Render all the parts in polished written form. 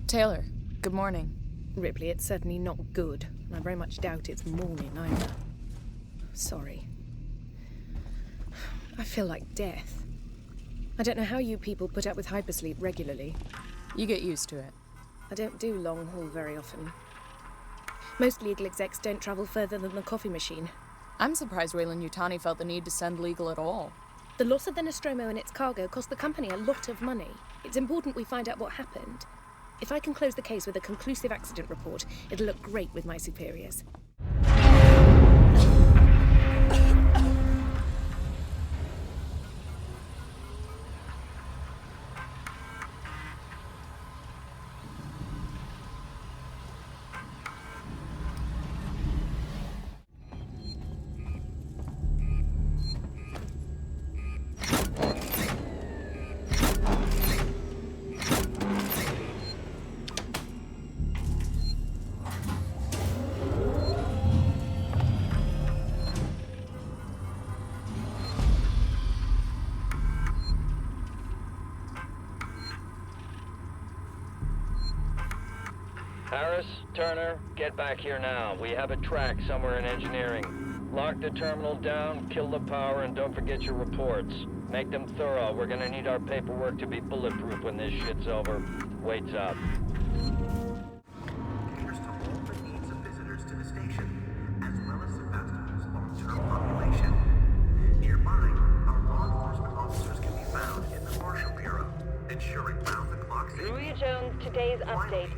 Taylor, good morning. Ripley, it's certainly not good, and I very much doubt it's morning either. Sorry. I feel like death. I don't know how you people put up with hypersleep regularly. You get used to it. I don't do long haul very often. Most legal execs don't travel further than the coffee machine. I'm surprised Weyland-Yutani felt the need to send legal at all. The loss of the Nostromo and its cargo cost the company a lot of money. It's important we find out what happened. If I can close the case with a conclusive accident report, it'll look great with my superiors. Harris, Turner, get back here now. We have a track somewhere in engineering. Lock the terminal down, kill the power, and don't forget your reports. Make them thorough. We're gonna need our paperwork to be bulletproof when this shit's over. Waits up. Caters to all the needs of visitors to the station, as well as Sebastian's long-term population. Nearby, our law enforcement officers can be found in the Marshal Bureau, ensuring round-the-clock safety. Louis Jones, today's update.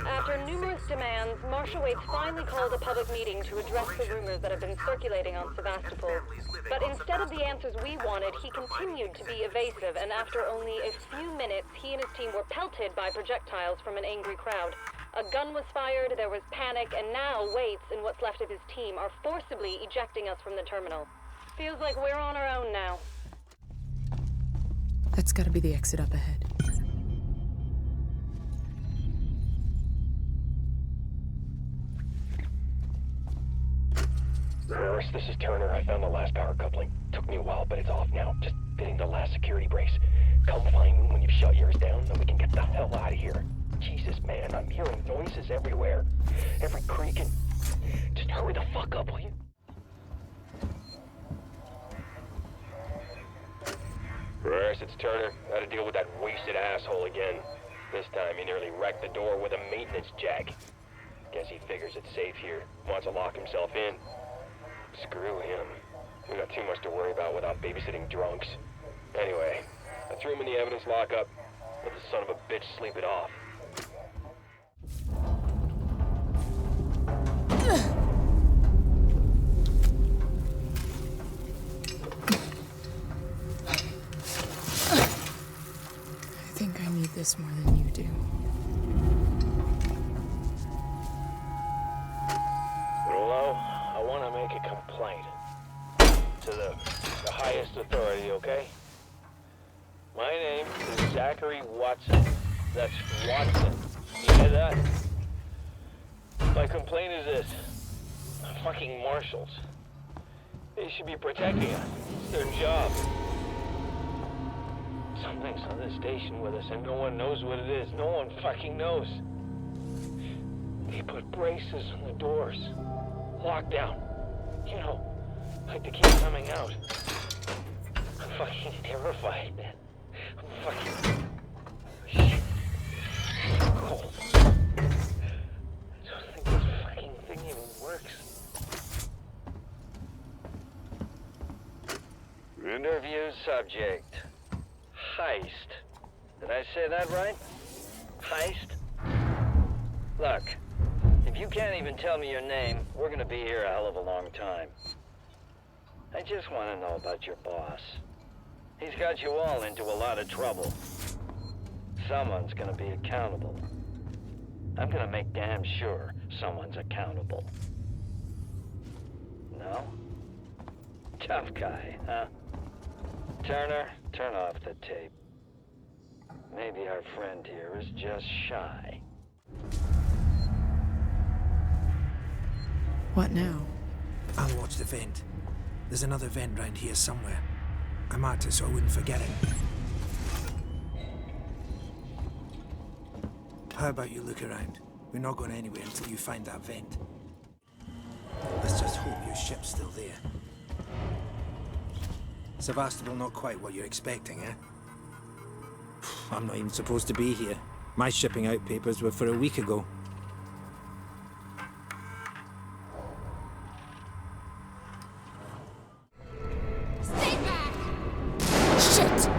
After numerous demands, Marshal Waits finally called a public meeting to address the rumors that have been circulating on Sebastopol. But instead of the answers we wanted, he continued to be evasive, and after only a few minutes, he and his team were pelted by projectiles from an angry crowd. A gun was fired, there was panic, and now Waits and what's left of his team are forcibly ejecting us from the terminal. Feels like we're on our own now. That's gotta be the exit up ahead. Harris, this is Turner. I found the last power coupling. Took me a while, but it's off now. Just fitting the last security brace. Come find me when you've shut yours down, then we can get the hell out of here. Jesus, man, I'm hearing noises everywhere. Every creak and... Just hurry the fuck up, will you? Harris, it's Turner. Had to deal with that wasted asshole again. This time he nearly wrecked the door with a maintenance jack. Guess he figures it's safe here. Wants to lock himself in. Screw him. We got too much to worry about without babysitting drunks. Anyway, I threw him in the evidence lockup. Let the son of a bitch sleep it off. I think I need this more than you do. Hello? I want to make a complaint. To the highest authority, okay? My name is Zachary Watson. That's Watson. You hear that? My complaint is this. Fucking marshals. They should be protecting us. It's their job. Something's on this station with us and no one knows what it is. No one fucking knows. They put braces on the doors. Lockdown. You know, like they keep coming out. I'm fucking terrified, man. I'm fucking... Shit. I'm cold. I don't think this fucking thing even works. Interview subject. Heist. Did I say that right? Heist? Look, if you can't even tell me your name, we're gonna be here a hell of a long time. I just want to know about your boss. He's got you all into a lot of trouble. Someone's gonna be accountable. I'm gonna make damn sure someone's accountable. No? Tough guy, huh? Turner, turn off the tape. Maybe our friend here is just shy. What now? I'll watch the vent. There's another vent round here somewhere. I marked it so I wouldn't forget it. How about you look around? We're not going anywhere until you find that vent. Let's just hope your ship's still there. Sevastopol not quite what you're expecting, eh? I'm not even supposed to be here. My shipping out papers were for a week ago. Stay back! Shit!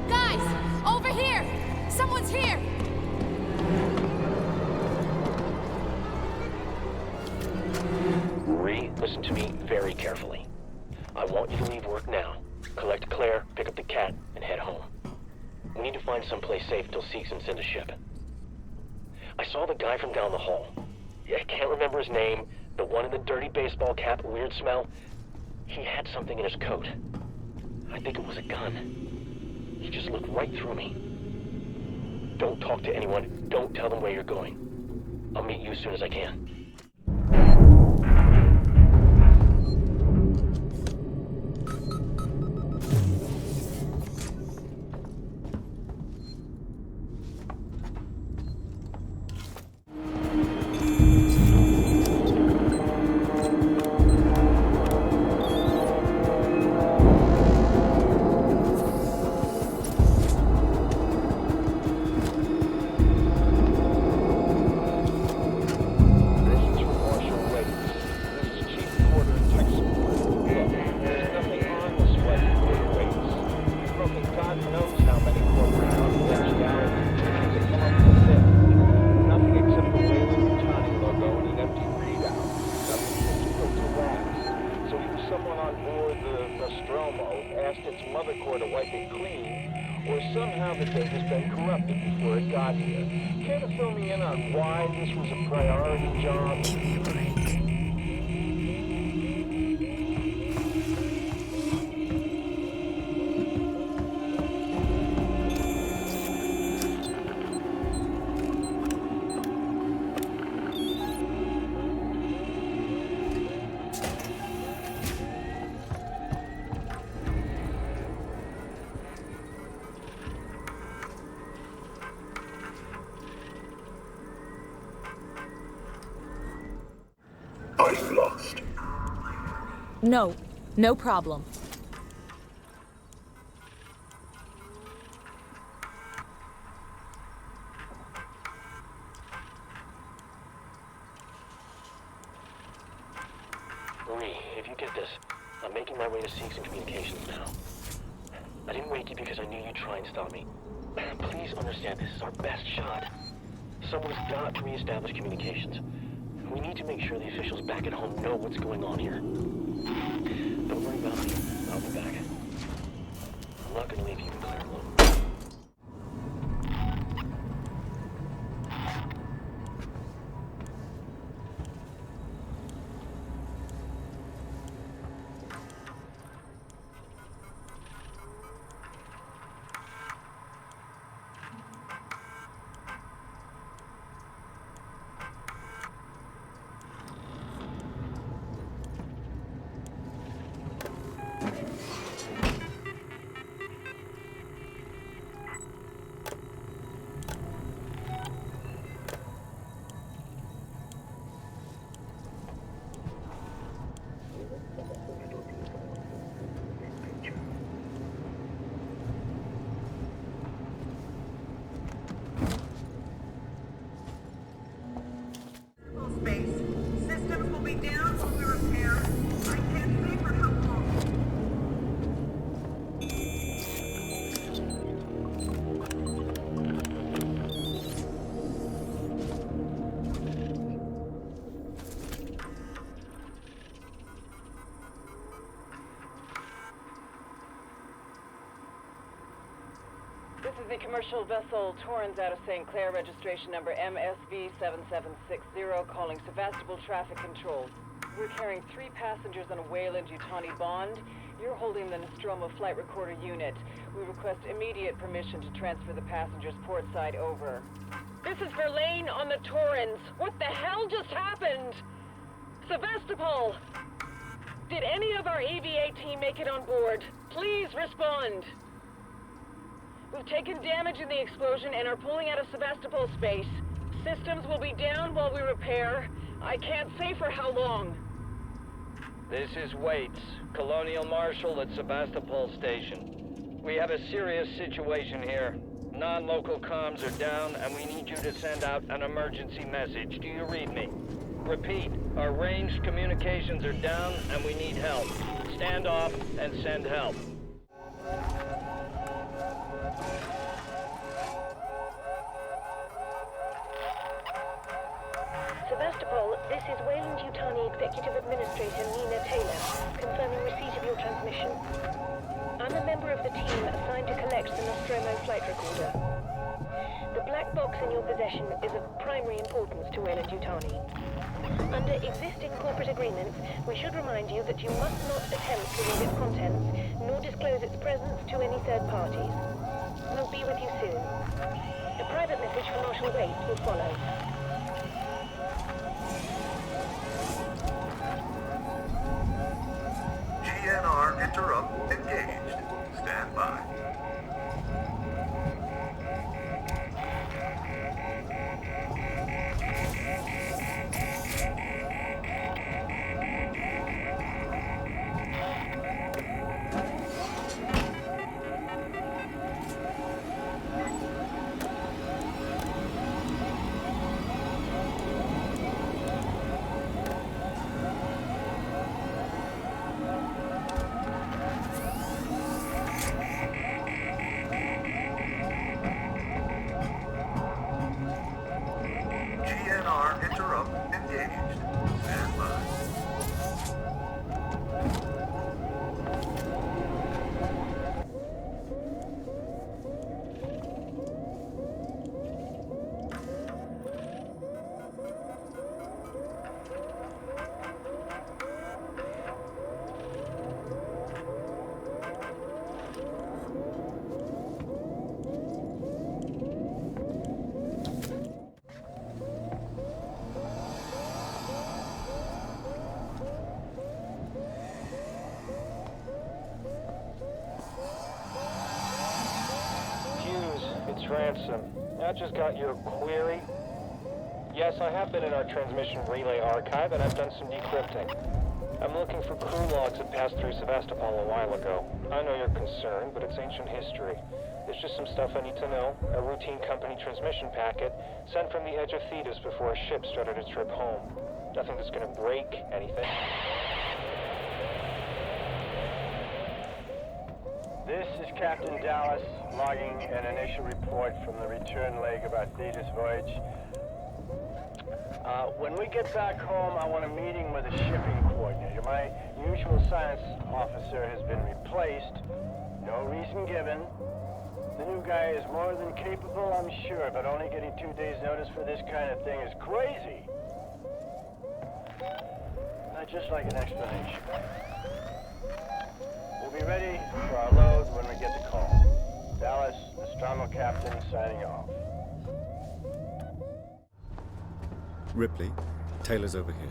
Guys! Over here! Someone's here! Marie, listen to me very carefully. I want you to leave work now. Collect Claire, pick up the cat, and head home. We need to find someplace safe till Seegson sends a ship. I saw the guy from down the hall. I can't remember his name. The one in the dirty baseball cap, weird smell. He had something in his coat. I think it was a gun. He just looked right through me. Don't talk to anyone. Don't tell them where you're going. I'll meet you as soon as I can. Somehow the data's been corrupted before it got here. Care to fill me in on why this was a priority job? Give me a break. I'm lost. No, no problem. Marie, if you get this, I'm making my way to Seegson Communications now. I didn't wake you because I knew you'd try and stop me. Please understand, this is our best shot. Someone's got to reestablish communications. We need to make sure the officials back at home know what's going on here. Don't worry about me. I'll be back. I'm not going to leave you and Claire alone. Systems will be down when we repair. I can't say for how long. This is the commercial vessel Torrens out of St. Clair, registration number MSV7760, calling Sevastopol Traffic Control. We're carrying 3 passengers on a Weyland-Yutani bond. You're holding the Nostromo flight recorder unit. We request immediate permission to transfer the passengers port side over. This is Verlaine on the Torrens. What the hell just happened? Sevastopol! Did any of our EVA team make it on board? Please respond. We've taken damage in the explosion and are pulling out of Sevastopol space. Systems will be down while we repair. I can't say for how long. This is Waits, Colonial Marshal at Sevastopol Station. We have a serious situation here. Non-local comms are down, and we need you to send out an emergency message. Do you read me? Repeat, our ranged communications are down, and we need help. Stand off and send help. Sevastopol, this is Wayland-Yutani Executive Administrator Nina Taylor, confirming receipt of your transmission. I'm a member of the team assigned to collect the Nostromo flight recorder. The black box in your possession is of primary importance to Wayland-Yutani. Under existing corporate agreements, we should remind you that you must not attempt to read its contents, nor disclose its presence to any third parties. We'll be with you soon. A private message from Marshal Waits will follow. GNR interrupt engaged. Stand by. GNR interrupt engaged. Stand by. It's Ransom. I just got your query. Yes, I have been in our transmission relay archive, and I've done some decrypting. I'm looking for crew logs that passed through Sevastopol a while ago. I know you're concerned, but it's ancient history. There's just some stuff I need to know. A routine company transmission packet sent from the edge of Thetis before a ship started its trip home. Nothing that's gonna break anything. This is Captain Dallas, logging an initial report from the return leg of our Thetis voyage. When we get back home, I want a meeting with a shipping coordinator. My usual science officer has been replaced. No reason given. The new guy is more than capable, I'm sure, but only getting 2 days' notice for this kind of thing is crazy. I'd just like an explanation. We'll be ready for our load when we get the call. Dallas, Nostromo Captain, signing off. Ripley, Taylor's over here.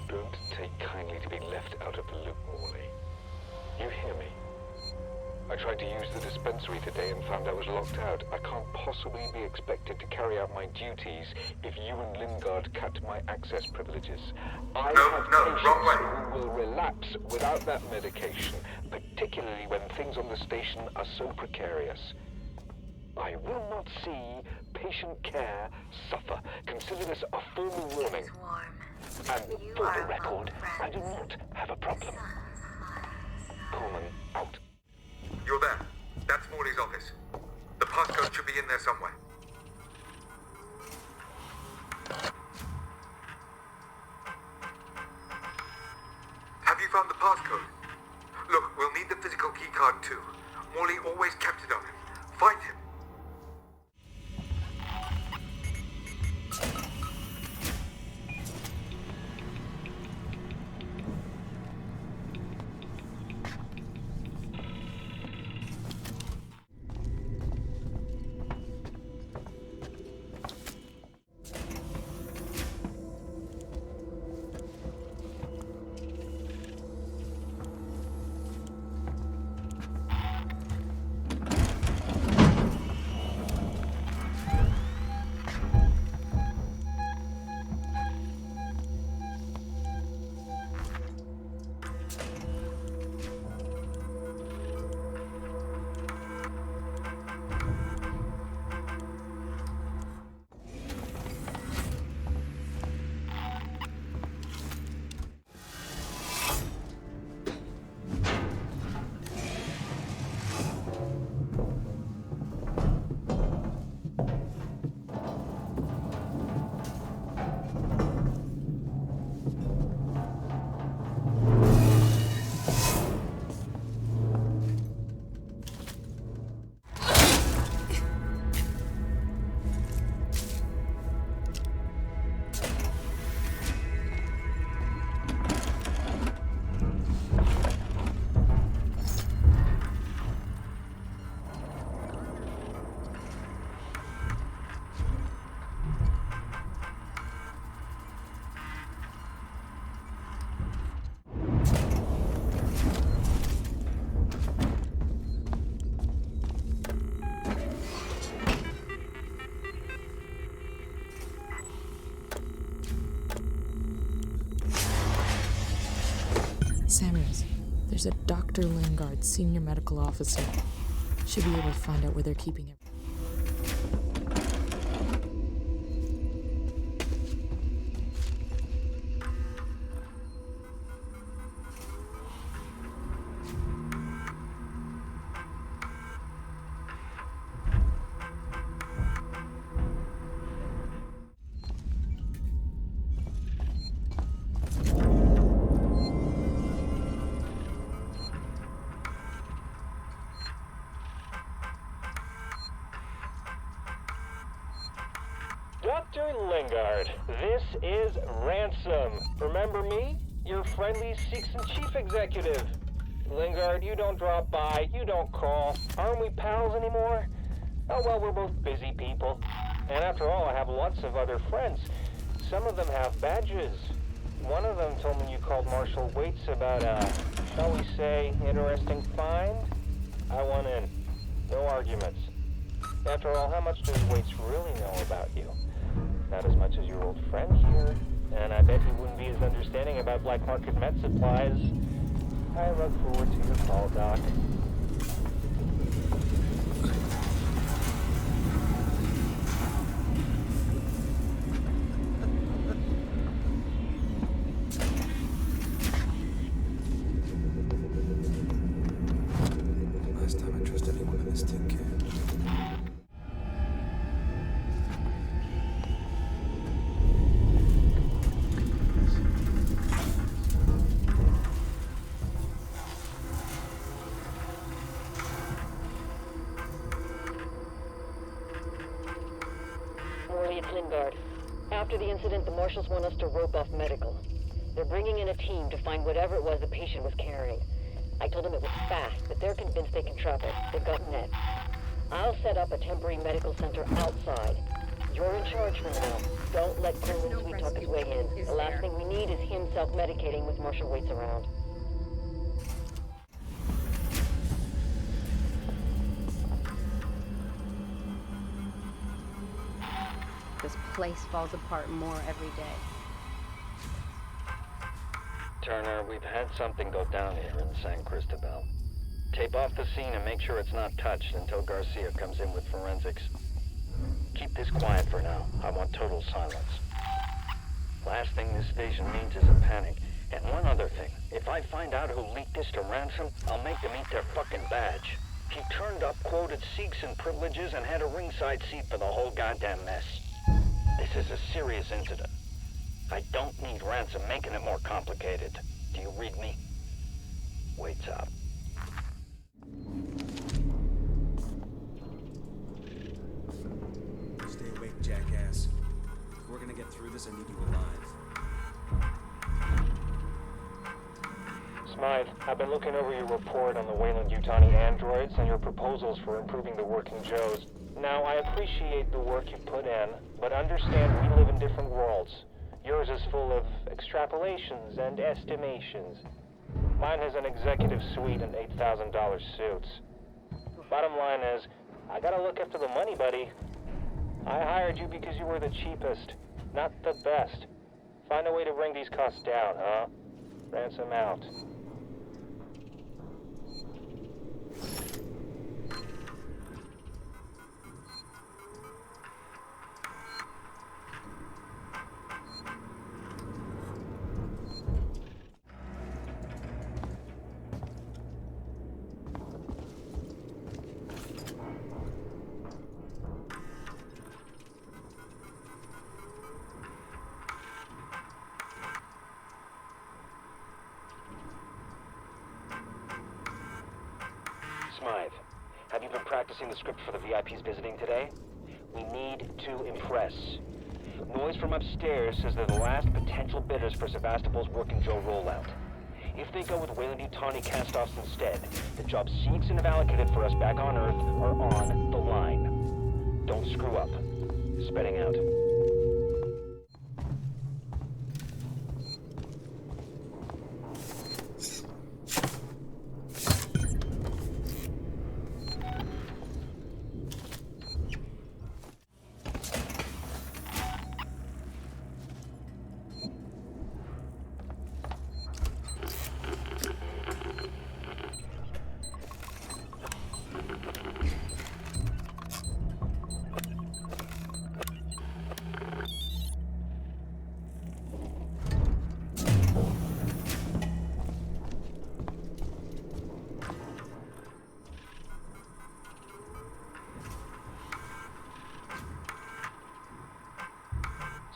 Don't take kindly to being left out of the loop, Morley. You hear me? I tried to use the dispensary today and found I was locked out. I can't possibly be expected to carry out my duties if you and Lingard cut my access privileges. I have patients who will relapse without that medication, particularly when things on the station are so precarious. I will not see patient care suffer. Consider this a formal warning. And for the record, I do not have a problem. Pullman out. You're there. That's Morley's office. The passcode should be in there somewhere. Have you found the passcode? Look, we'll need the physical keycard too. Morley always kept it on him. Find him. Samuels, there's a Dr. Lingard, senior medical officer. Should be able to find out where they're keeping it. Dr. Lingard, this is Ransom. Remember me? Your friendly Seeks and Chief Executive. Lingard, you don't drop by, you don't call. Aren't we pals anymore? Oh well, we're both busy people. And after all, I have lots of other friends. Some of them have badges. One of them told me you called Marshal Waits about a, shall we say, interesting find? I want in. No arguments. After all, how much does Waits really know about you? Not as much as your old friend here, and I bet he wouldn't be as understanding about black market med supplies. I look forward to your call, Doc. Last time I trust anyone in this tin can. It's Lingard. After the incident, the marshals want us to rope off medical. They're bringing in a team to find whatever it was the patient was carrying. I told them it was fast, but they're convinced they can trap it. They've got nets. I'll set up a temporary medical center outside. You're in charge for now. Don't let Coleman sweet talk his way in. The last thing we need is him self-medicating with Marshal Waits around. This place falls apart more every day. Turner, we've had something go down here in San Cristobal. Tape off the scene and make sure it's not touched until Garcia comes in with forensics. Keep this quiet for now. I want total silence. Last thing this station needs is a panic. And one other thing. If I find out who leaked this to Ransom, I'll make them eat their fucking badge. He turned up, quoted Seeks and privileges, and had a ringside seat for the whole goddamn mess. This is a serious incident. I don't need Ransom making it more complicated. Do you read me? Waits out. Stay awake, jackass. If we're gonna get through this, I need you alive. Smythe, I've been looking over your report on the Wayland-Yutani androids and your proposals for improving the working Joes. Now, I appreciate the work you've put in, but understand we live in different worlds. Yours is full of extrapolations and estimations. Mine has an executive suite and $8,000 suits. Bottom line is, I gotta look after the money, buddy. I hired you because you were the cheapest, not the best. Find a way to bring these costs down, huh? Ransom out. Smythe, have you been practicing the script for the VIPs visiting today? We need to impress. Noise from upstairs says they're the last potential bidders for Sevastopol's Working Joe rollout. If they go with Wayland-Yutani castoffs instead, the jobs Seeks and have allocated for us back on Earth are on the line. Don't screw up. Spreading out.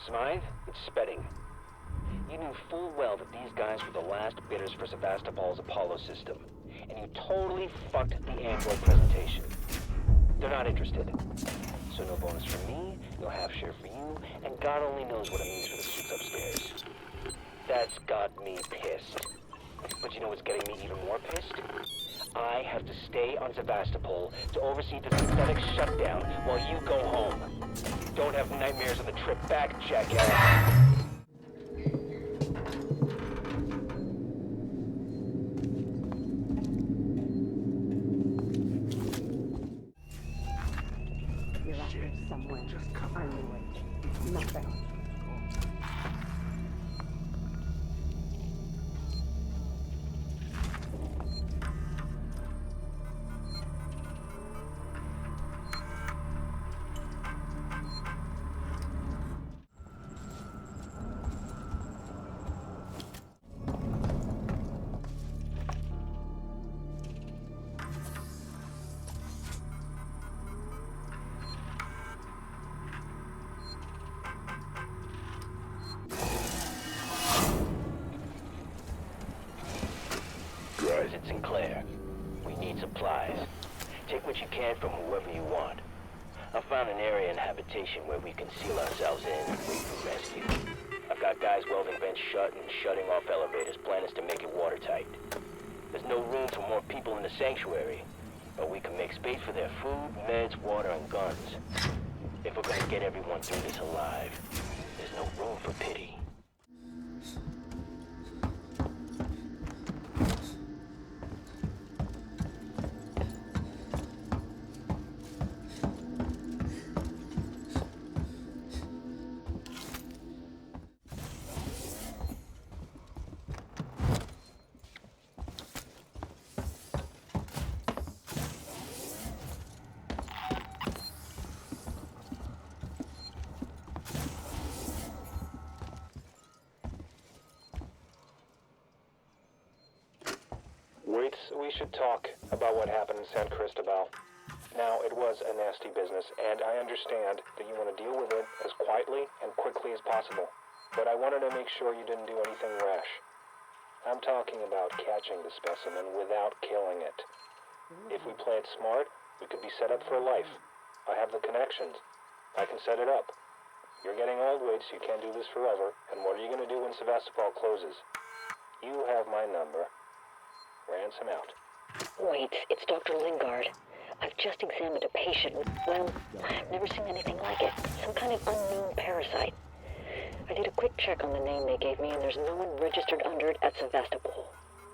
Smythe, it's Spedding. You knew full well that these guys were the last bidders for Sevastopol's Apollo system, and you totally fucked the android presentation. They're not interested. So no bonus for me, no half share for you, and God only knows what it means for the suits upstairs. That's got me pissed. But you know what's getting me even more pissed? I have to stay on Sevastopol to oversee the synthetic shutdown while you go home. Don't have nightmares on the trip back, jackass. You're out there somewhere. I knew it. Nothing. It's Sinclair. We need supplies. Take what you can from whoever you want. I found an area in habitation where we can seal ourselves in and wait for rescue. I've got guys welding vents shut and shutting off elevators. Plan is to make it watertight. There's no room for more people in the sanctuary, but we can make space for their food, meds, water, and guns. If we're gonna get everyone through this alive, there's no room for pity. We should talk about what happened in San Cristobal. Now, it was a nasty business, and I understand that you want to deal with it as quietly and quickly as possible. But I wanted to make sure you didn't do anything rash. I'm talking about catching the specimen without killing it. If we play it smart, we could be set up for life. I have the connections. I can set it up. You're getting old, Wade, so you can't do this forever. And what are you going to do when Sevastopol closes? You have my number. Ransom out. Wait, it's Dr. Lingard. I've just examined a patient with, well, I've never seen anything like it. Some kind of unknown parasite. I did a quick check on the name they gave me, and there's no one registered under it at Sevastopol.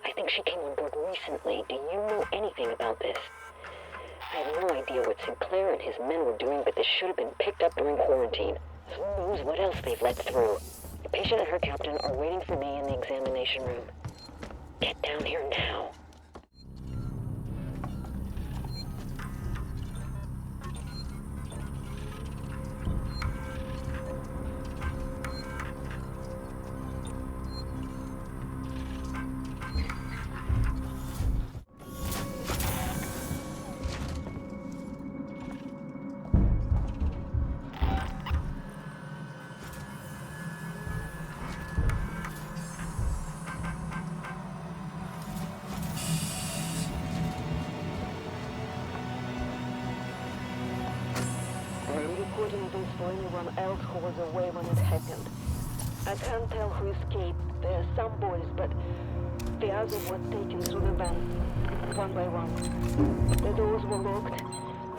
I think she came on board recently. Do you know anything about this? I have no idea what Sinclair and his men were doing, but this should have been picked up during quarantine. Who knows what else they've let through? The patient and her captain are waiting for me in the examination room. Get down here now. For anyone else who was away when it happened. I can't tell who escaped. There are some boys, but the others were taken through the vents, one by one. The doors were locked,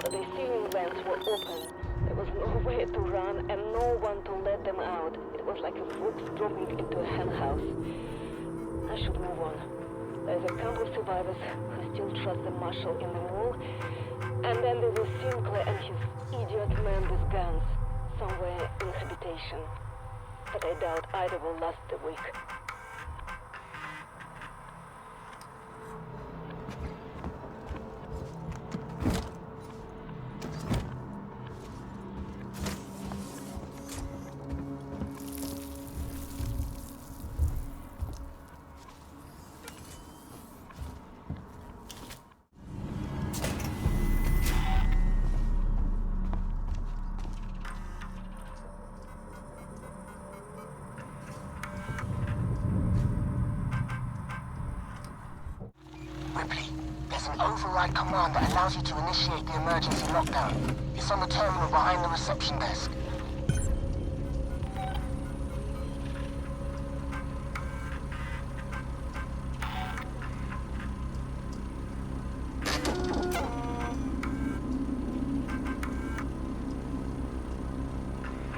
but the ceiling vents were open. There was no way to run and no one to let them out. It was like a fox dropping into a henhouse. I should move on. There's a couple of survivors who still trust the marshal in the mall, and then there's Sinclair and his idiot man with guns. Somewhere in habitation. But I doubt either will last a week. override command that allows you to initiate the emergency lockdown. It's on the terminal behind the reception desk.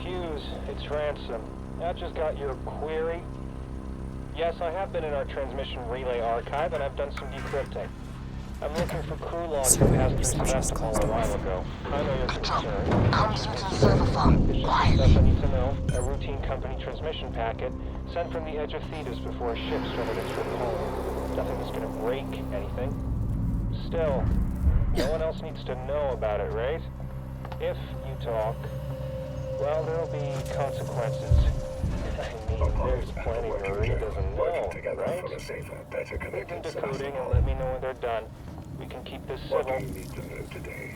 Hughes, it's Ransom. I just got your query. Yes, I have been in our transmission relay archive, and I've done some decrypting. I'm looking for crew logs that passed through Sevastopol a while ago. I know you're concerned. Come through to the server farm, It's just the stuff I need to know. A routine company transmission packet sent from the edge of Thetis before a ship started its trip home. Nothing that's gonna break anything. Still, no one else needs to know about it, right? If you talk, well, there'll be consequences. I mean, there's plenty Marie doesn't know, right? Leave them decoding and let me know when they're done. We can keep this civil. What do you need to know today?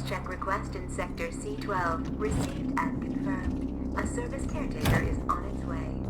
Check request in Sector C12. Received and confirmed. A service caretaker is on its way.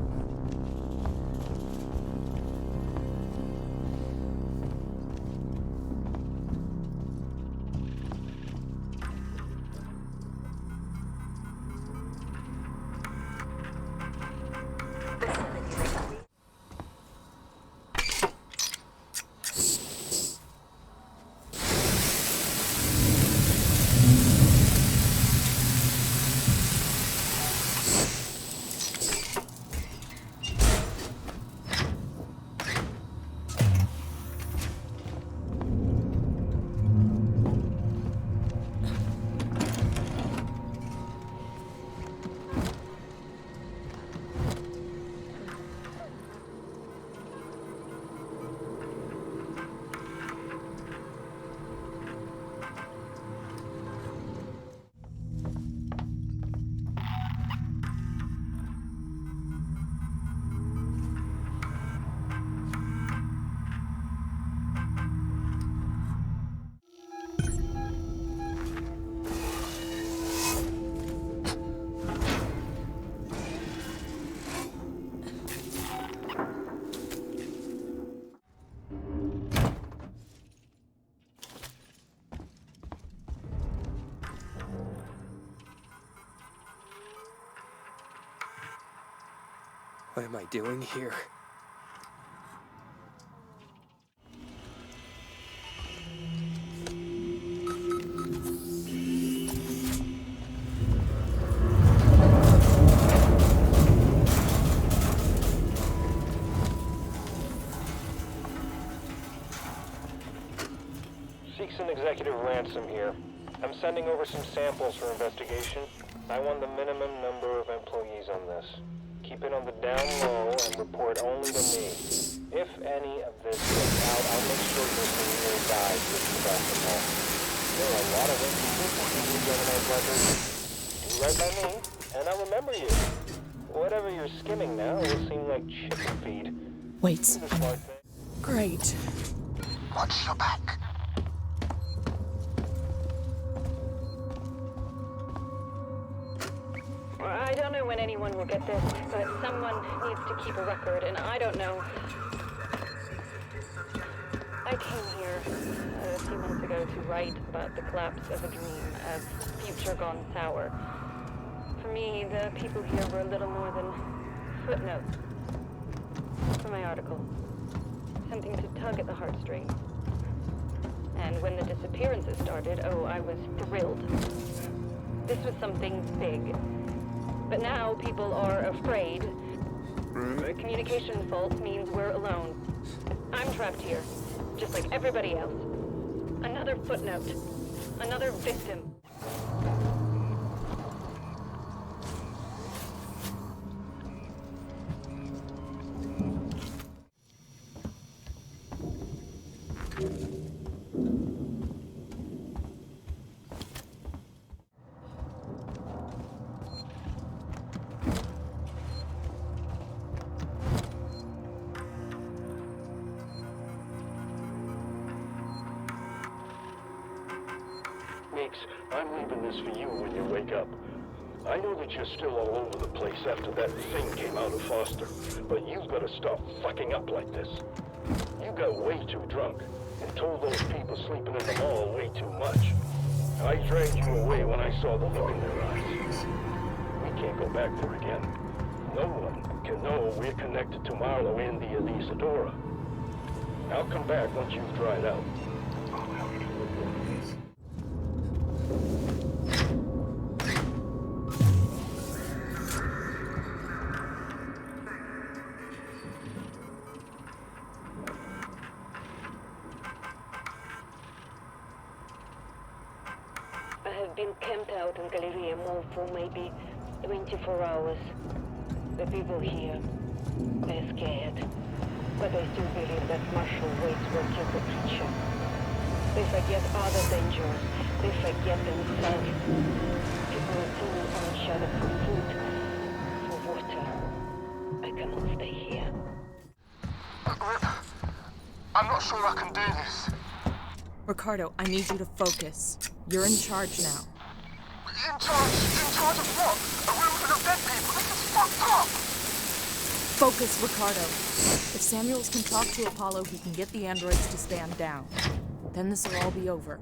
What am I doing here? Seeks Executive Ransom here. I'm sending over some samples for investigation. I want the minimum number of employees on this. Keep it on the down low and report only to me. If any of this gets out, I'll make sure your career dies with Sevastopol. There are a lot of inconsistencies in Gemini's records. Do right by me, and I'll remember you. Whatever you're skimming now will seem like chicken feed. Wait. Great. Watch your back. I don't know when anyone will get this, but someone needs to keep a record, and I don't know. I came here a few months ago to write about the collapse of a dream, a future gone sour. For me, the people here were a little more than footnotes for my article. Something to tug at the heartstrings. And when the disappearances started, oh, I was thrilled. This was something big. But now people are afraid. A communication fault means we're alone. I'm trapped here, just like everybody else. Another footnote. Another victim. I'm leaving this for you when you wake up. I know that you're still all over the place after that thing came out of Foster, but you've got to stop fucking up like this. You got way too drunk and told those people sleeping in the mall way too much. I dragged you away when I saw the look in their eyes. We can't go back there again. No one can know we're connected to Marlowe and the Elisadora. I'll come back once you've dried out. I have been camped out in Galleria Mall for maybe 24 hours. The people here, they're scared. But I still believe that Marshal Waits will kill the teacher. They forget other dangers. They forget themselves. People are pulling on each other for food, for water. I cannot stay here. Rip, I'm not sure I can do this. Ricardo, I need you to focus. You're in charge now. In charge of what? A room full of dead people? This is fucked up! Focus, Ricardo. If Samuels can talk to Apollo, he can get the androids to stand down. Then this will all be over.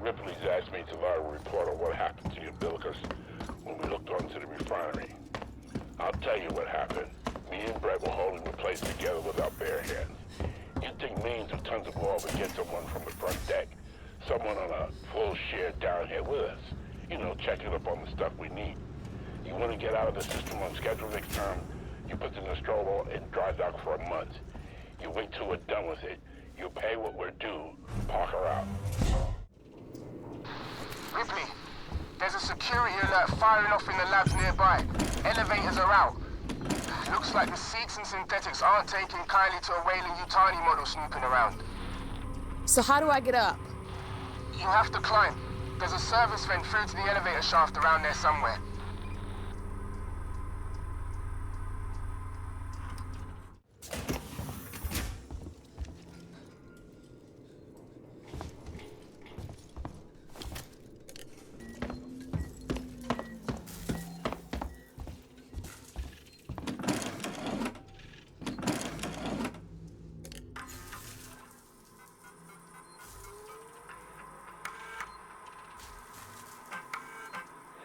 Ripley's asked me to write a report on what happened to your Umbilicus when we looked onto the refinery. I'll tell you what happened. Me and Brett were holding the place together with our bare hands. You'd think millions of tons of oil would get someone from the front deck. Someone on a full share down here with us. You know, checking up on the stuff we need. You want to get out of the system on schedule next term, you put the Nostromo in dry dock for a month. You wait till we're done with it. You pay what we're due. Park her out. Ripley, there's a security alert firing off in the labs nearby. Elevators are out. Looks like the Seeks and synthetics aren't taking kindly to a Weyland Yutani model snooping around. So how do I get up? You have to climb. There's a service vent through to the elevator shaft around there somewhere.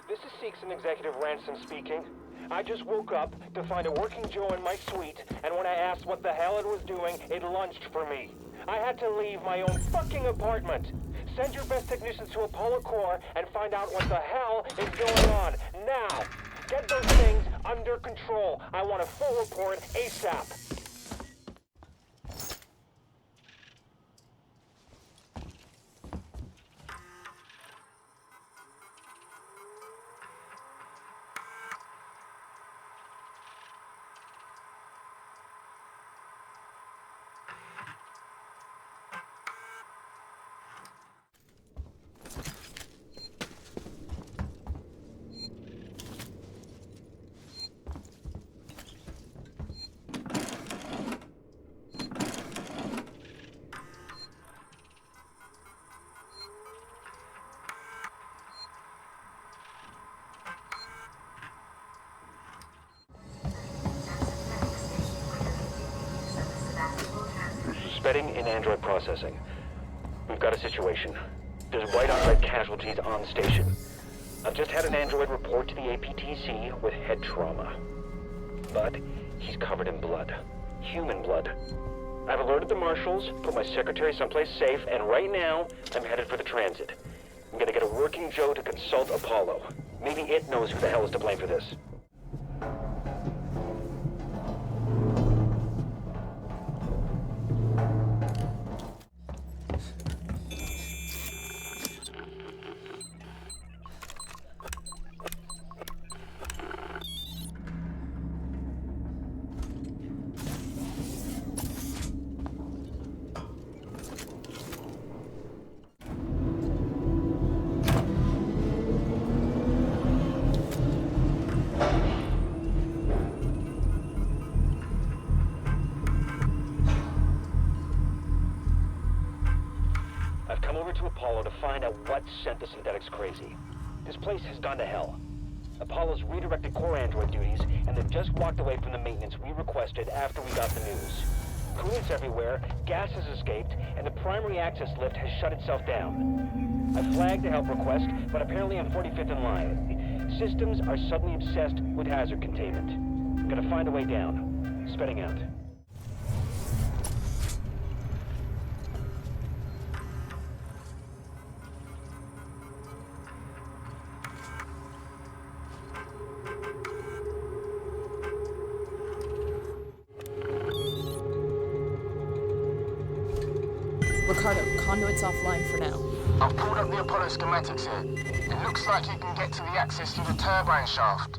This is Seeks Executive Ransom speaking. I just woke up to find a working Joe in my suite, and when I asked what the hell it was doing, it lunged for me. I had to leave my own fucking apartment. Send your best technicians to Apollo Core and find out what the hell is going on. Now! Get those things under control. I want a full report ASAP. Suspending in android processing. We've got a situation. There's white on red casualties on station. I've just had an android report to the APTC with head trauma. But he's covered in blood. Human blood. I've alerted the marshals, put my secretary someplace safe, and right now, I'm headed for the transit. I'm gonna get a working Joe to consult Apollo. Maybe it knows who the hell is to blame for this. sent the synthetics crazy. This place has gone to hell. Apollo's redirected core android duties, and they've just walked away from the maintenance we requested after we got the news. Coolant's everywhere, gas has escaped, and the primary access lift has shut itself down. I flagged a help request, but apparently I'm 45th in line. Systems are suddenly obsessed with hazard containment. I'm gonna find a way down. Spitting out. Ricardo, conduit's offline for now. I've pulled up the Apollo schematics here. It looks like you can get to the access through the turbine shaft.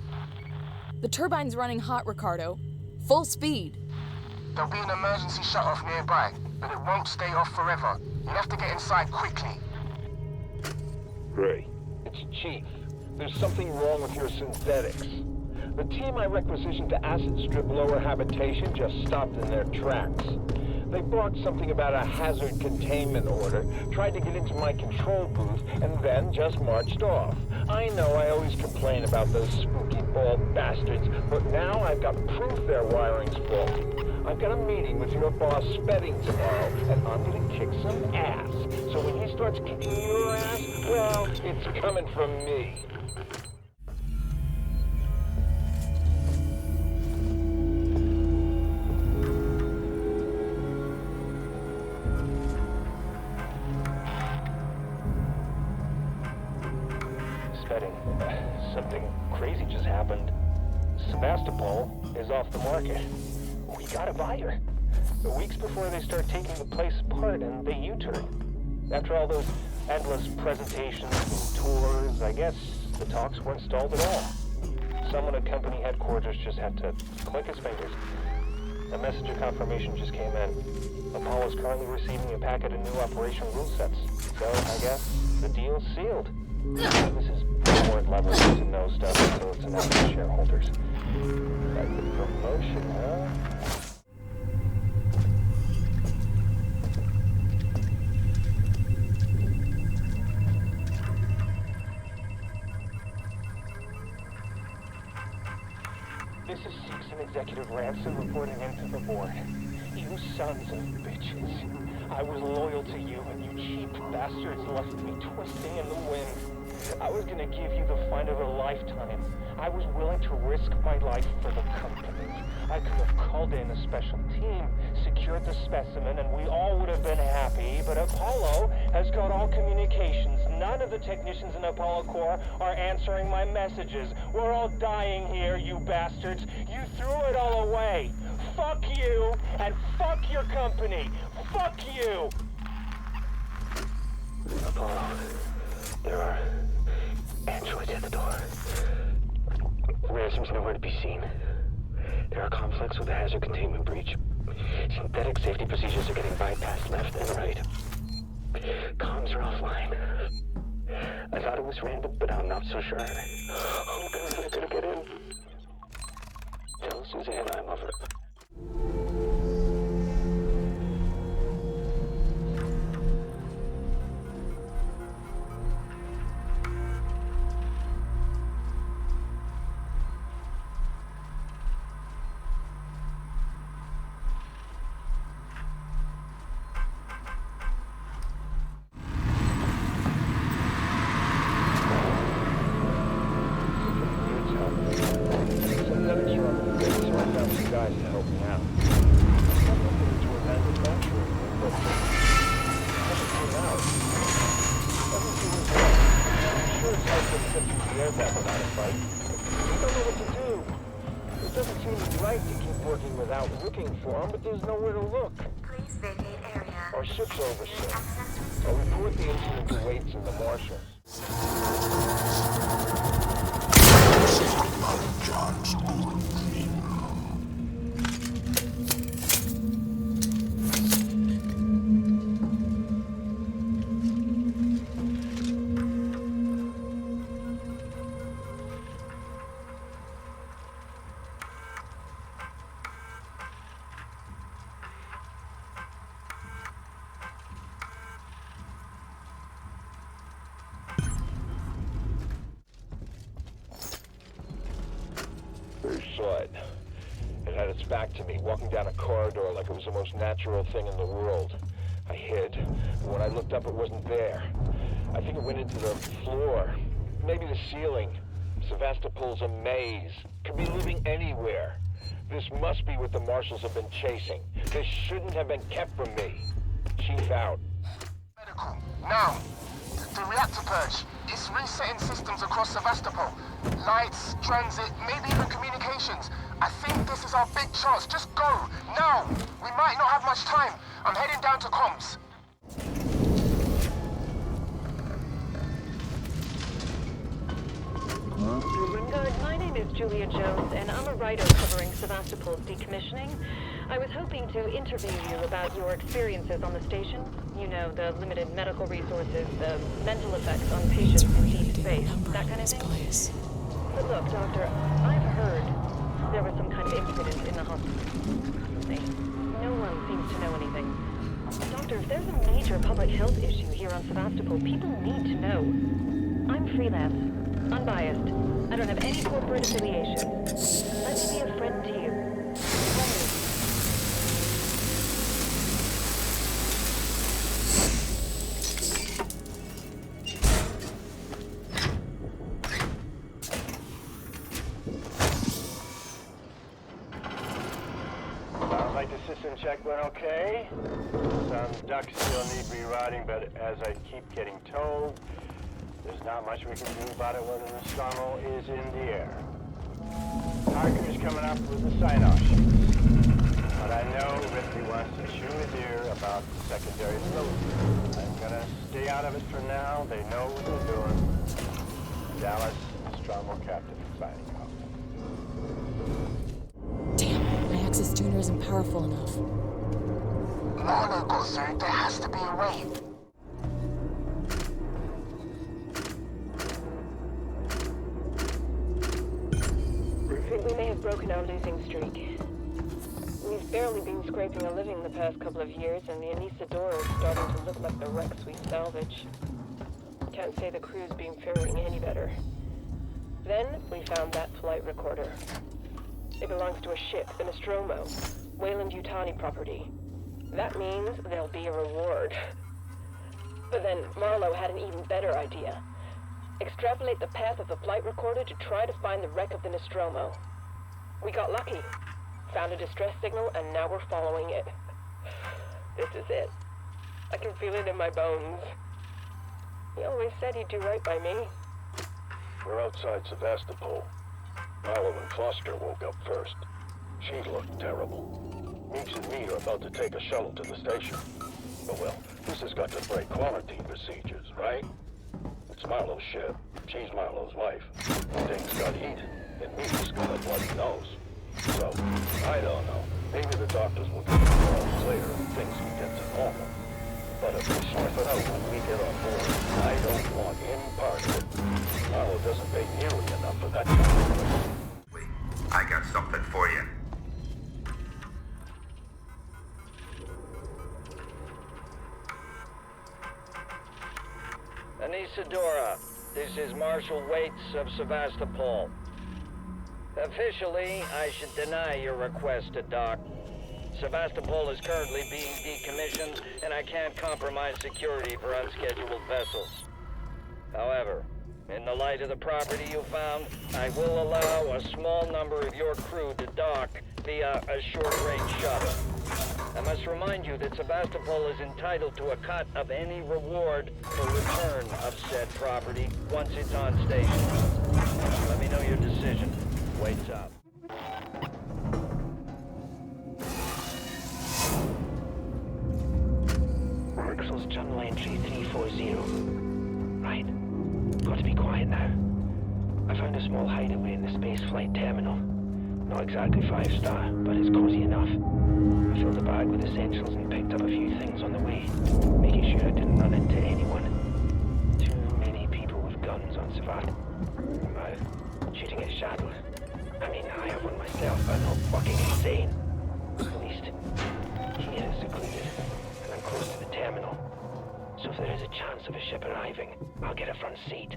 The turbine's running hot, Ricardo. Full speed. There'll be an emergency shut-off nearby, but it won't stay off forever. You'll have to get inside quickly. Ray, it's Chief. There's something wrong with your synthetics. The team I requisitioned to acid strip lower habitation just stopped in their tracks. They barked something about a hazard containment order, tried to get into my control booth, and then just marched off. I know I always complain about those spooky bald bastards, but now I've got proof their wiring's faulty. I've got a meeting with your boss Spedding tomorrow, and I'm gonna kick some ass. So when he starts kicking your ass, well, it's coming from me. Something crazy just happened. Sebastopol is off the market. We got a buyer. Weeks before they start taking the place apart and they U-turn. After all those endless presentations and tours, I guess the talks weren't stalled at all. Someone at company headquarters just had to click his fingers. A message of confirmation just came in. Apollo's currently receiving a packet of new operation rule sets. So I guess the deal's sealed. This is board level to know stuff until it's announced to shareholders. Like the promotion, huh? This is Seegson Executive Ransom reporting into the board. You sons of bitches. I was loyal to you, and you cheap bastards left me twisting in the wind. I was gonna give you the find of a lifetime. I was willing to risk my life for the company. I could have called in a special team, secured the specimen, and we all would have been happy, but Apollo has got all communications. None of the technicians in Apollo Corps are answering my messages. We're all dying here, you bastards. You threw it all away. Fuck you, and fuck your company. Fuck you! Apollo, there are androids at the door. Ransom's nowhere to be seen. There are conflicts with the hazard containment breach. Synthetic safety procedures are getting bypassed left and right. Comms are offline. I thought it was random, but I'm not so sure. Oh god, they're gonna get in. Tell Suzanne I love her. Guys to help me out. I'm looking into a manufacturing room, but it hasn't came out. Everything was right. I'm sure it's helpful to get through the air gap without a fight. We don't know what to do. It doesn't seem right to keep working without looking for them, but there's nowhere to look. Please vacate area. Our ship's overset. I'll report the incident to Waits and the Marshal. Saw it. It had its back to me, walking down a corridor like it was the most natural thing in the world. I hid, and when I looked up, it wasn't there. I think it went into the floor, maybe the ceiling. Sevastopol's a maze. Could be living anywhere. This must be what the marshals have been chasing. This shouldn't have been kept from me. Chief out. Medical. Now, the reactor purge. It's resetting systems across Sevastopol. Lights, transit, maybe even communications. I think this is our big chance. Just go, now! We might not have much time. I'm heading down to comms. Wingard, my name is Julia Jones, and I'm a writer covering Sevastopol's decommissioning. I was hoping to interview you about your experiences on the station. You know, the limited medical resources, the mental effects on patients in deep space, that kind of thing. But look, Doctor, I've heard there was some kind of incident in the hospital. No one seems to know anything. Doctor, if there's a major public health issue here on Sevastopol, people need to know. I'm freelance, unbiased. I don't have any corporate affiliations. Let me be a friend to you. Sounds like the system check went okay. Some ducts still need rerouting, but as I keep getting told, there's not much we can do about it while the Nostromo is in the air. Parker's coming up with the sign-off sheets. But I know Ripley wants to chew his ear about the secondary load. I'm gonna stay out of it for now. They know what they're doing. Dallas, Nostromo Captain, signing off. Damn, my access tuner isn't powerful enough. Marlowe got through. There has to be a way. I think we may have broken our losing streak. We've barely been scraping a living the past couple of years, and the Anisadora is starting to look like the wrecks we salvage. Can't say the crew's been faring any better. Then we found that flight recorder. It belongs to a ship, the Nostromo, Weyland-Yutani property. That means there'll be a reward. But then Marlowe had an even better idea. Extrapolate the path of the flight recorder to try to find the wreck of the Nostromo. We got lucky. Found a distress signal, and now we're following it. This is it. I can feel it in my bones. He always said he'd do right by me. We're outside Sevastopol. Marlowe and Foster woke up first. She looked terrible. Meeks and me are about to take a shuttle to the station. But well, this has got to break quarantine procedures, right? It's Marlowe's ship. She's Marlowe's wife. Things got heat, and Meeks got a bloody nose. So, I don't know. Maybe the doctors will give us calls later and things can get to normal. But if we sniff it out when we get on board, I don't want any part of it. Marlowe doesn't pay nearly enough for that kind of thing. Wait, I got something for you. Anisadora, this is Marshal Waits of Sevastopol. Officially, I should deny your request to dock. Sevastopol is currently being decommissioned, and I can't compromise security for unscheduled vessels. However, in the light of the property you found, I will allow a small number of your crew to dock via a short-range shuttle. I must remind you that Sevastopol is entitled to a cut of any reward for return of said property once it's on station. Let me know your decision. Waits up. Marxell's journal entry 340. Right. Got to be quiet now. I found a small hideaway in the spaceflight terminal. Not exactly 5-star, but it's cozy enough. I filled the bag with essentials and picked up a few things on the way, making sure I didn't run into anyone. Too many people with guns on Savannah. Shooting at shadows. I mean, I have one myself, but I'm not fucking insane. At least, here it's secluded, and I'm close to the terminal. So if there is a chance of a ship arriving, I'll get a front seat.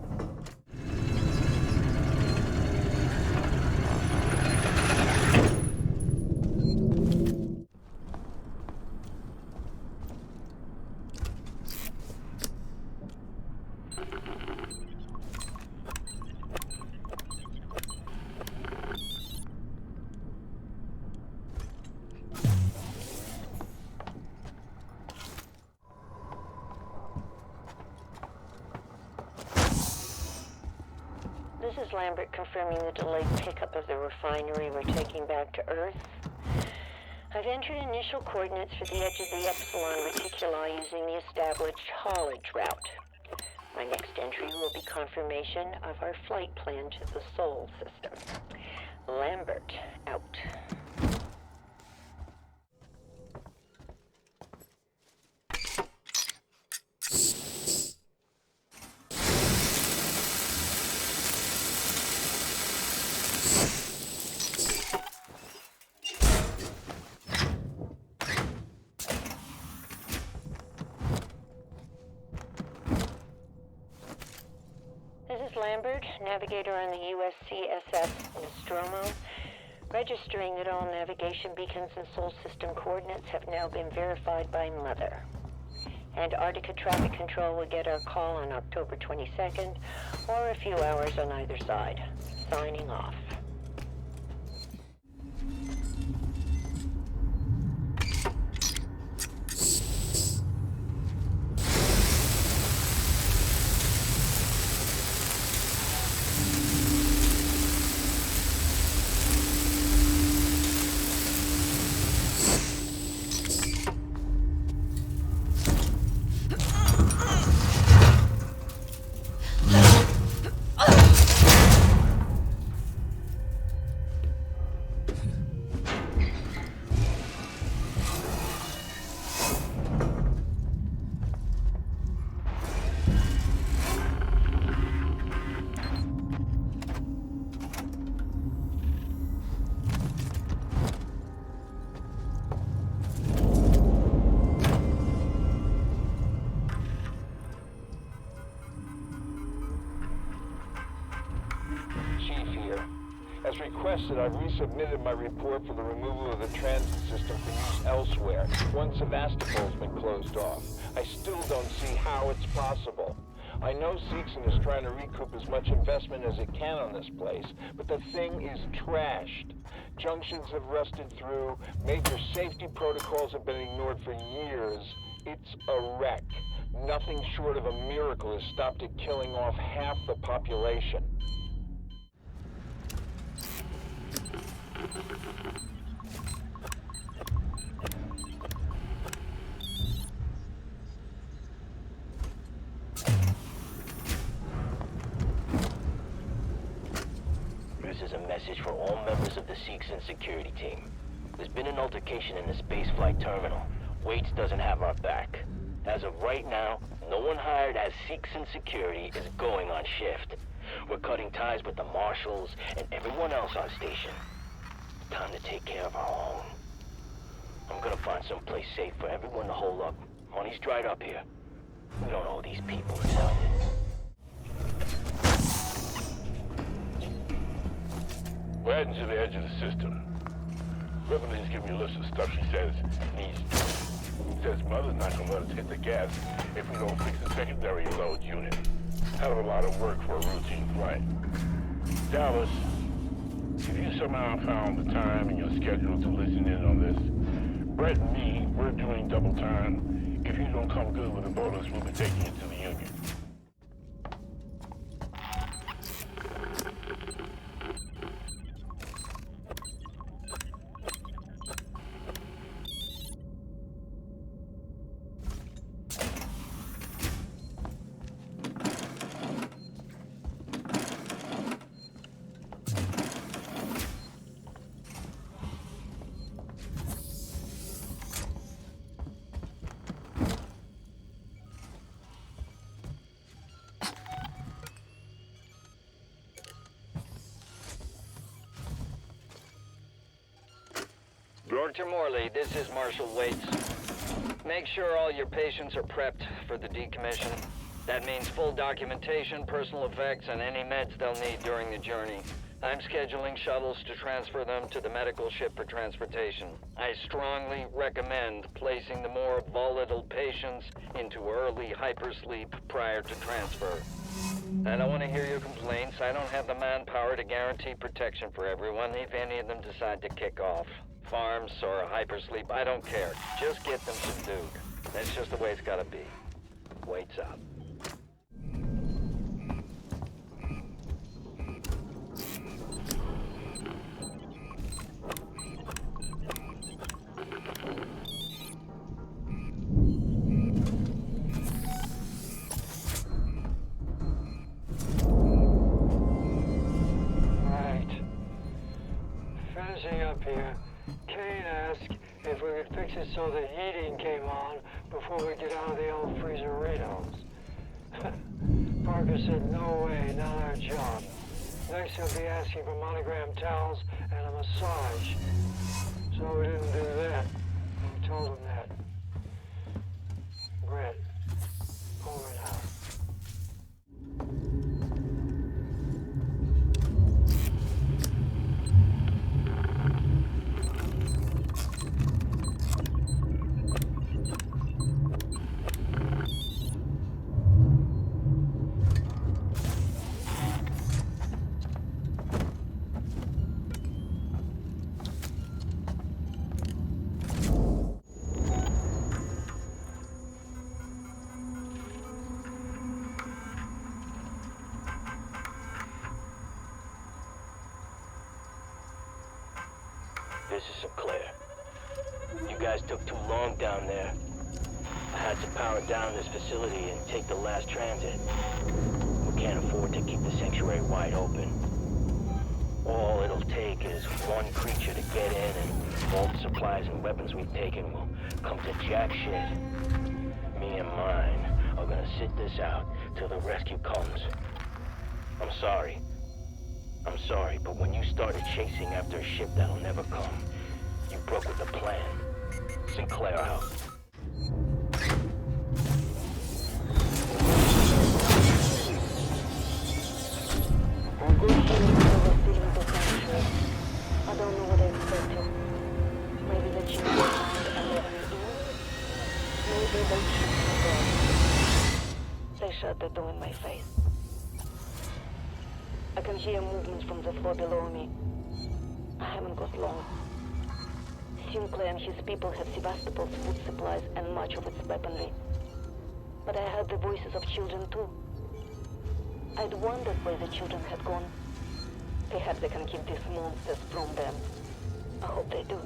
is Lambert confirming the delayed pickup of the refinery we're taking back to Earth. I've entered initial coordinates for the edge of the Epsilon Reticuli using the established haulage route. My next entry will be confirmation of our flight plan to the Sol system. Lambert, out. This is Lambert, navigator on the USCSS Nostromo, registering that all navigation beacons and Sol system coordinates have now been verified by Mother. Antarctica Traffic Control will get our call on October 22nd, or a few hours on either side. Signing off. As requested, I've resubmitted my report for the removal of the transit system for use elsewhere, once Sevastopol's been closed off. I still don't see how it's possible. I know Seegson is trying to recoup as much investment as it can on this place, but the thing is trashed. Junctions have rusted through, major safety protocols have been ignored for years. It's a wreck. Nothing short of a miracle has stopped it killing off half the population. This is a message for all members of the Seegson security team. There's been an altercation in the spaceflight terminal. Waits doesn't have our back. As of right now, no one hired as Seegson security is going on shift. We're cutting ties with the marshals and everyone else on station. Time to take care of our own. I'm gonna find some place safe for everyone to hole up. Money's dried up here. We don't owe these people a cent. We're heading to the edge of the system. Ripley's giving me a list of stuff she says needs doing. Says Mother's not gonna let us hit the gas if we don't fix the secondary load unit. Hell of a lot of work for a routine flight. Dallas, if you somehow found the time in your schedule to listen in on this, Brett and me, we're doing double time. If you don't come good with the bonus, we'll be taking it to the Union. Dr. Morley, this is Marshal Waits. Make sure all your patients are prepped for the decommission. That means full documentation, personal effects, and any meds they'll need during the journey. I'm scheduling shuttles to transfer them to the medical ship for transportation. I strongly recommend placing the more volatile patients into early hypersleep prior to transfer. I don't want to hear your complaints. I don't have the manpower to guarantee protection for everyone if any of them decide to kick off. Farms or hypersleep, I don't care. Just get them subdued. That's just the way it's gotta be. Waits up. finishing up here, Kane asked if we could fix it so the heating came on before we get out of the old freezeritos. Parker said, no way, not our job. Next he'll be asking for monogram towels and a massage. So we didn't do that. We told him that. Brett, over and out. This is Sinclair. You guys took too long down there. I had to power down this facility and take the last transit. We can't afford to keep the sanctuary wide open. All it'll take is one creature to get in and all the supplies and weapons we've taken will come to jack shit. Me and mine are gonna sit this out till the rescue comes. I'm sorry, but when you started chasing after a ship that'll never come, you broke with the plan. Sinclair out. I'll go here until we're feeling the sanctuary. I don't know what I expected. Maybe the chief will find and let me in. Maybe they shoot me dead. They shut the door in my face. I can hear movements from the floor below me. I haven't got long. Sinclair and his people have Sevastopol's food supplies and much of its weaponry. But I heard the voices of children too. I'd wondered where the children had gone. Perhaps I can keep these monsters from them. I hope they do.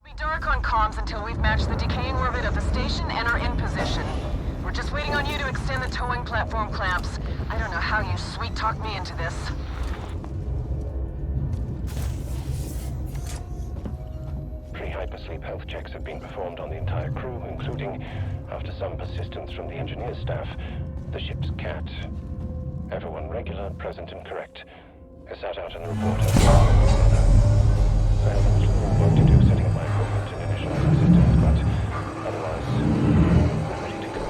Be dark on comms until we've matched the decaying orbit of the station and are in position. We're just waiting on you to extend the towing platform clamps. I don't know how you sweet-talked me into this. Pre-hypersleep health checks have been performed on the entire crew, including, after some persistence from the engineer staff, the ship's cat. Everyone regular, present, and correct. I sat out and reported. I have a little more work to do setting up my equipment and initializing systems, but otherwise, I'm ready to go.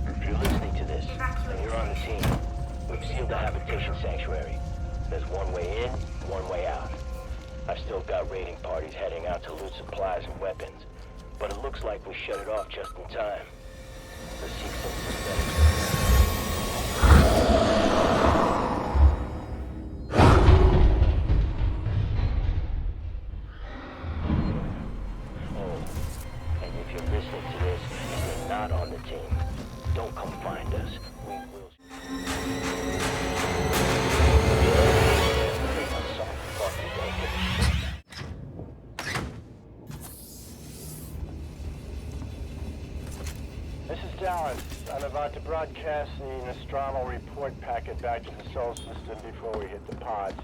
If you're listening to this, and you're on the team, we've sealed the habitation sanctuary. There's one way in, one way out. I've still got raiding parties heading out to loot supplies and weapons, but it looks like we shut it off just in time. Let's seek some synthetics. Oh, and if you're listening to this and you're not on the team, don't come find us. We will. This is Dallas. I'm about to broadcast the Nostromo report packet back to the Sol system before we hit the pods.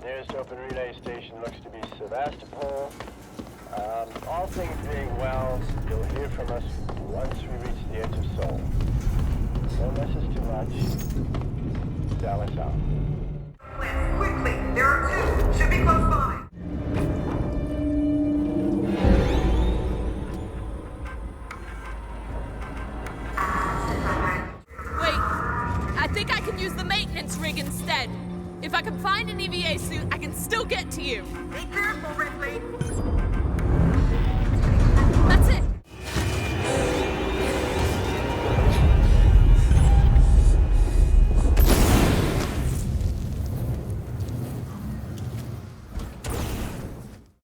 Nearest open relay station looks to be Sevastopol. All things being well, you'll hear from us once we reach the edge of Sol. Don't miss us too much. Dallas out. Quickly! There are two! Should be close by! Wait, I think I can use the maintenance rig instead. If I can find an EVA suit, I can still get to you. Be careful, Ripley!